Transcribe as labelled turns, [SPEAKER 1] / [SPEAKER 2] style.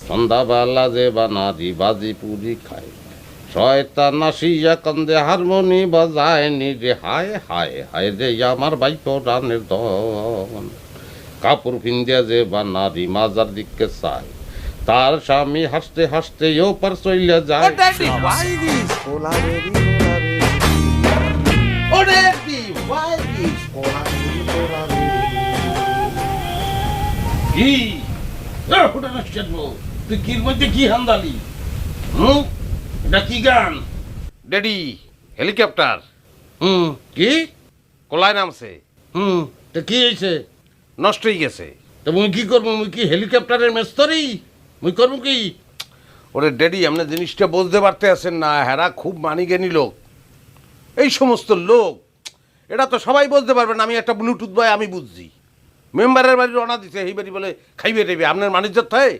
[SPEAKER 1] সন্ধ্যাবেলা যে বানারি বাজি পুরি খায়, শয়তান আসিয়া কান্দে হারমোনি বাজায় নি রে, হায় হায় হায় রে আমার বাইপো রানের দন। কাপড় পিন্দিয়া যে বানারি মাজার দিকে চায়, তার স্বামী হাসতে হাসতে ওপার চইলা যায়। কি তুই কির মধ্যে কি হান্দালি? এটা কি গান?
[SPEAKER 2] ড্যাডি হেলিকপ্টার
[SPEAKER 1] কি?
[SPEAKER 2] কোলায় নামছে,
[SPEAKER 1] তা কি হয়েছে?
[SPEAKER 2] নষ্ট হয়ে গেছে।
[SPEAKER 1] তা মুই কি করবো? মুই কি হেলিকপ্টারের মেস্তরি? মুই করবো কি?
[SPEAKER 2] ওরে ড্যাডি আপনি জিনিসটা বুঝতে পারতে আছেন না, হেরা খুব মানি জ্ঞানী লোক। এই সমস্ত লোক এটা তো সবাই বুঝতে পারবেন। আমি একটা ব্লুটুথ বয় আমি বুঝছি। মেম্বারের বাড়ি রওনা দিছে, এই বাড়ি বলে খাইবে টেবে আপনার মানিজ্যত হয়।